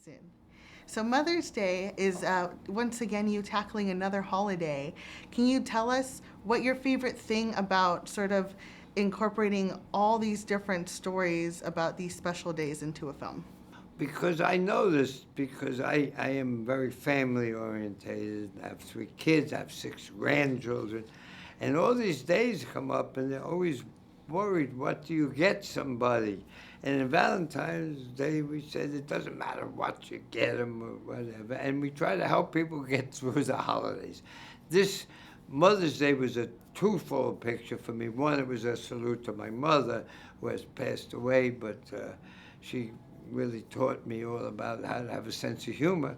Soon. So Mother's Day is, once again, you tackling another holiday. Can you tell us what your favorite thing about sort of incorporating all these different stories about these special days into a film? Because I know this, because I am very family orientated. I have 3 kids, I have 6 grandchildren, and all these days come up and they're always worried, what do you get somebody? And in Valentine's Day, we said it doesn't matter what you get them or whatever, and we try to help people get through the holidays. This Mother's Day was a twofold picture for me. One, it was a salute to my mother, who has passed away, but she really taught me all about how to have a sense of humor.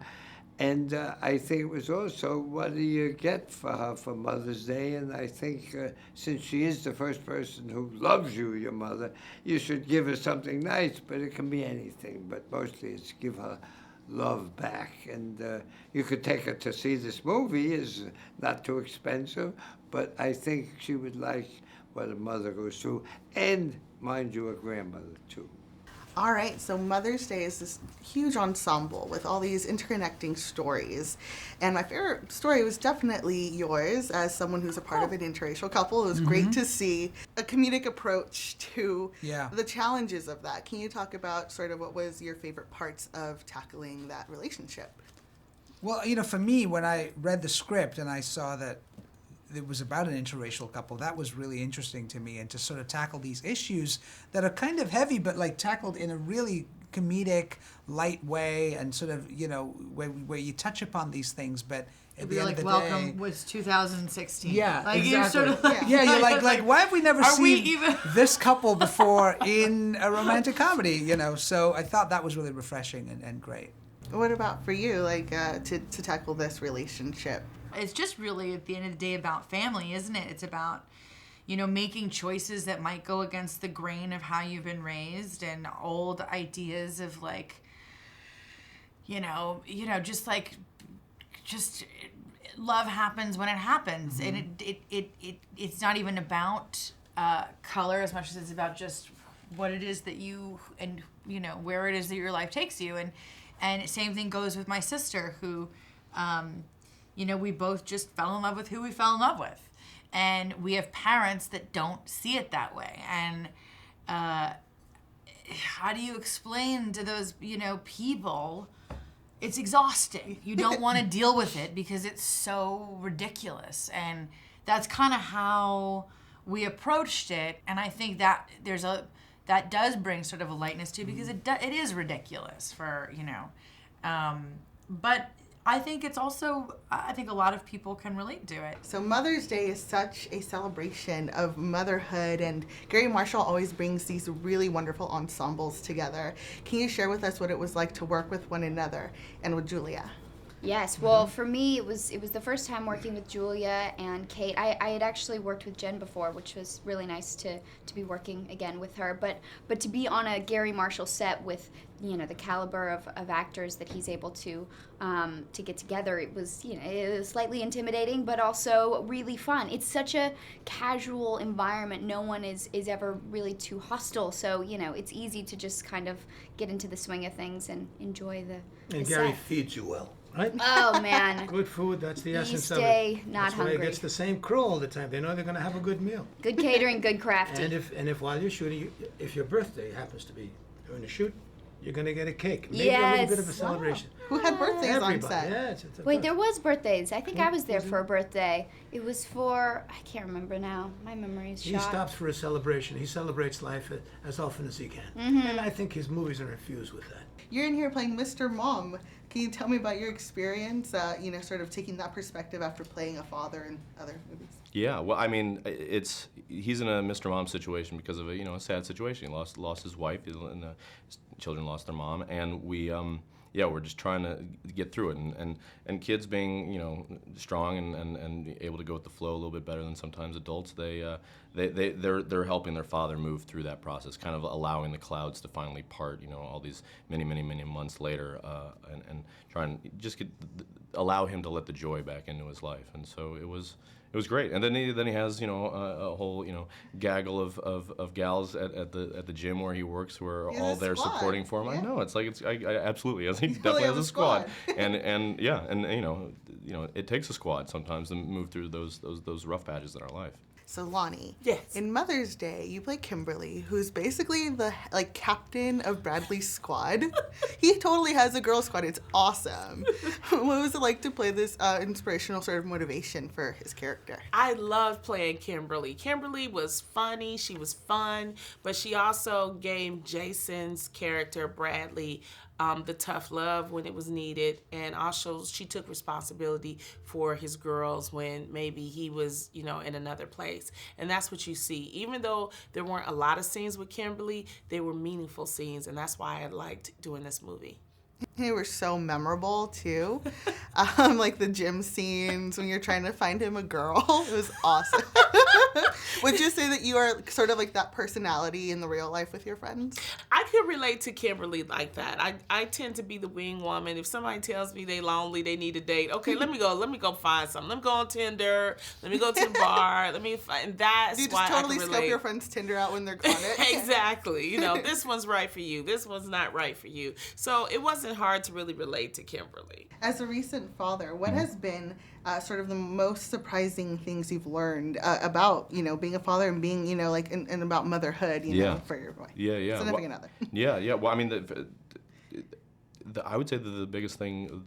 And I think it was also, what do you get for her for Mother's Day? And I think since she is the first person who loves you, your mother, you should give her something nice, but it can be anything. But mostly it's give her love back. And you could take her to see this movie. It's not too expensive, but I think she would like what a mother goes through. And, mind you, a grandmother, too. All right, so Mother's Day is this huge ensemble with all these interconnecting stories. And my favorite story was definitely yours as someone who's a part of an interracial couple. It was great to see a comedic approach to the challenges of that. Can you talk about sort of what was your favorite parts of tackling that relationship? Well, for me, when I read the script and I saw that it was about an interracial couple, that was really interesting to me, and to sort of tackle these issues that are kind of heavy, but like tackled in a really comedic, light way, and sort of, where you touch upon these things, but at the end of the welcome day, was 2016. Yeah, like exactly. You're sort of you're like, why have we never seen this couple before in a romantic comedy? So I thought that was really refreshing and great. What about for you, to tackle this relationship? It's just really, at the end of the day, about family, isn't it? It's about, making choices that might go against the grain of how you've been raised, and old ideas of just love happens when it happens, and it's not even about color as much as it's about just what it is that you and where it is that your life takes you, and same thing goes with my sister, who. We both just fell in love with who we fell in love with. And we have parents that don't see it that way. And how do you explain to those, people? It's exhausting. You don't want to deal with it because it's so ridiculous. And that's kind of how we approached it. And I think that that does bring sort of a lightness to it, because it is ridiculous for, but I think it's also, I think a lot of people can relate to it. So Mother's Day is such a celebration of motherhood, and Garry Marshall always brings these really wonderful ensembles together. Can you share with us what it was like to work with one another and with Julia? Yes, well, for me, it was the first time working with Julia and Kate. I had actually worked with Jen before, which was really nice to be working again with her. But to be on a Garry Marshall set with, the caliber of actors that he's able to get together, it was, it was slightly intimidating, but also really fun. It's such a casual environment. No one is ever really too hostile, so, it's easy to just kind of get into the swing of things and enjoy the And set. Gary feeds you well. Right? Oh, man. Good food, that's the essence You of stay it. not That's hungry. why he gets the same crew all the time. They know they're going to have a good meal. Good catering, good crafty. And if while you're shooting, if your birthday happens to be during the shoot, you're going to get a cake. Maybe a little bit of a celebration. Who had birthdays Everybody, on set? yeah. It's Wait, there was birthdays. I think I was there for a birthday. It was for, I can't remember now. My memory is shot. He stops for a celebration. He celebrates life as often as he can. Mm-hmm. And I think his movies are infused with that. You're in here playing Mr. Mom. Can you tell me about your experience, sort of taking that perspective after playing a father in other movies? Yeah, well, I mean, he's in a Mr. Mom situation because of a sad situation. He lost his wife, and his children lost their mom, and we're just trying to get through it. And kids being strong and able to go with the flow a little bit better than sometimes adults, they they're helping their father move through that process, kind of allowing the clouds to finally part. All these many months later, and trying just allow him to let the joy back into his life. And so it was great. And then he has a whole gaggle of gals at the gym where he works who are all there supporting for him. Yeah. I know I absolutely. I think he definitely has a squad. and it takes a squad sometimes to move through those rough patches in our life. So Lonnie, yes. In Mother's Day, you play Kimberly, who's basically the captain of Bradley's squad. He totally has a girl squad. It's awesome. What was it like to play this inspirational sort of motivation for his character? I loved playing Kimberly. Kimberly was funny. She was fun, but she also gave Jason's character, Bradley, the tough love when it was needed, and also she took responsibility for his girls when maybe he was, in another place. And that's what you see. Even though there weren't a lot of scenes with Kimberly, they were meaningful scenes, and that's why I liked doing this movie. They were so memorable, too. Like the gym scenes when you're trying to find him a girl. It was awesome. Would you say that you are sort of like that personality in the real life with your friends? I could relate to Kimberly like that. I tend to be the wing woman. If somebody tells me they lonely, they need a date, okay, let me go find something. Let me go on Tinder. Let me go to the bar. Let me find. That's Do you why just totally I can relate. scope your friend's Tinder out when they're on it? Exactly. This one's right for you. This one's not right for you. So it wasn't hard to really relate to Kimberly. As a recent father, what has been sort of the most surprising things you've learned about, being a father and being, and about motherhood, for your wife? Significant other. Yeah. Well, I mean, I would say that the biggest thing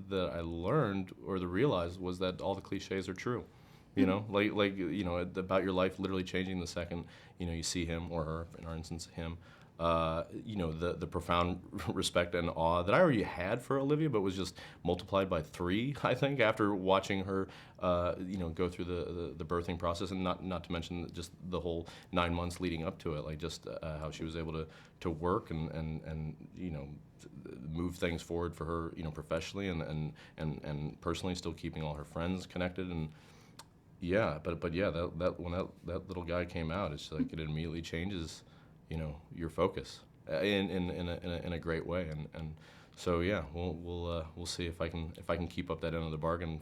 that I learned or realized was that all the cliches are true. About your life literally changing the second, you see him or her, in our instance, him. The profound respect and awe that I already had for Olivia, but was just multiplied by 3, I think, after watching her, go through the birthing process, and not to mention just the whole 9 months leading up to it, like just how she was able to work and move things forward for her, professionally and personally, still keeping all her friends connected. And yeah, but yeah, that when that little guy came out, it's like it immediately changes your focus in a great way, and so yeah, we'll see if I can keep up that end of the bargain,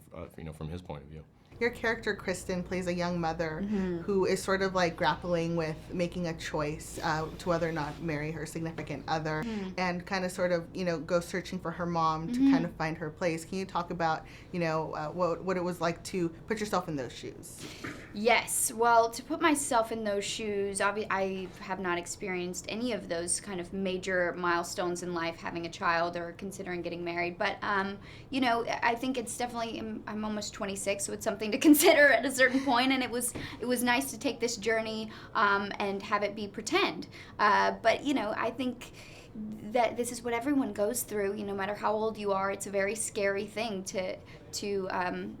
from his point of view. Your character, Kristen, plays a young mother who is sort of like grappling with making a choice to whether or not marry her significant other, and kind of sort of, go searching for her mom to kind of find her place. Can you talk about, what it was like to put yourself in those shoes? Yes. Well, to put myself in those shoes, I have not experienced any of those kind of major milestones in life, having a child or considering getting married. But, I think it's definitely, I'm almost 26, so it's something to consider at a certain point, and it was nice to take this journey and have it be pretend. But I think that this is what everyone goes through. No matter how old you are, it's a very scary thing to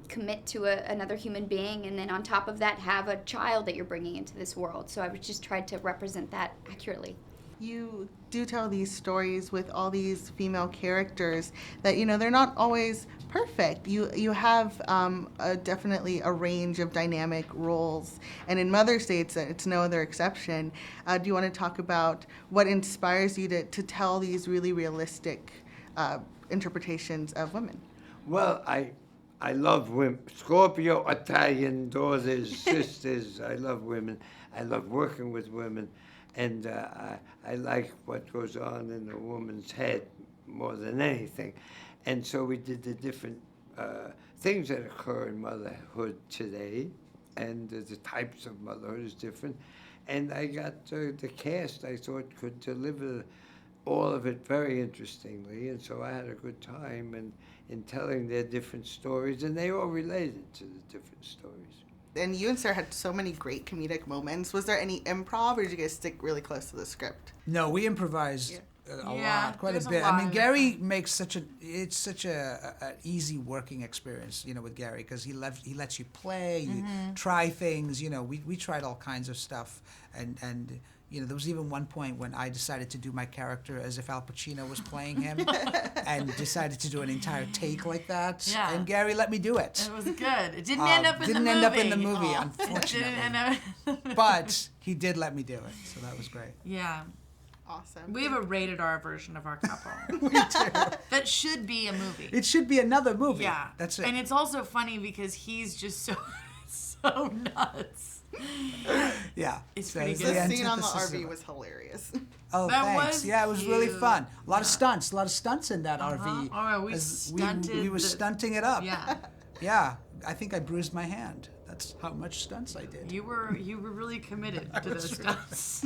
commit to another human being, and then on top of that have a child that you're bringing into this world. So I would just try to represent that accurately. You do tell these stories with all these female characters that, they're not always perfect. You have definitely a range of dynamic roles. And in Mother's Day, it's no other exception. Do you want to talk about what inspires you to tell these really realistic interpretations of women? Well, I love women. Scorpio, Italian, daughters, sisters. I love women. I love working with women. And I like what goes on in a woman's head more than anything. And so we did the different things that occur in motherhood today, and the types of motherhood is different. And I got the cast I thought could deliver all of it very interestingly, and so I had a good time in telling their different stories, and they all related to the different stories. And you and Sarah had so many great comedic moments. Was there any improv, or did you guys stick really close to the script? No, we improvised lot, quite a there's a bit. I lot mean, in Gary makes such an easy working experience, with Gary, because he lets you play, you try things. We tried all kinds of stuff, and there was even one point when I decided to do my character as if Al Pacino was playing him, and decided to do an entire take like that. Yeah. And Gary let me do it. It was good. It didn't end up in the movie. Didn't end up in the movie, It unfortunately. didn't end up. But he did let me do it, so that was great. Yeah. Awesome. We have a rated R version of our couple. We do. That should be a movie. It should be another movie. Yeah. That's it. And it's also funny because he's just so nuts. Yeah. It's So pretty it's good. The the scene on the antithesis RV of- was hilarious. Oh, That thanks. was Yeah, it was really cute. fun. A lot of stunts in that RV. Oh, right, we As stunted we were the- stunting it up. Yeah. Yeah. I think I bruised my hand. That's how much stunts I did. You were really committed to those stunts.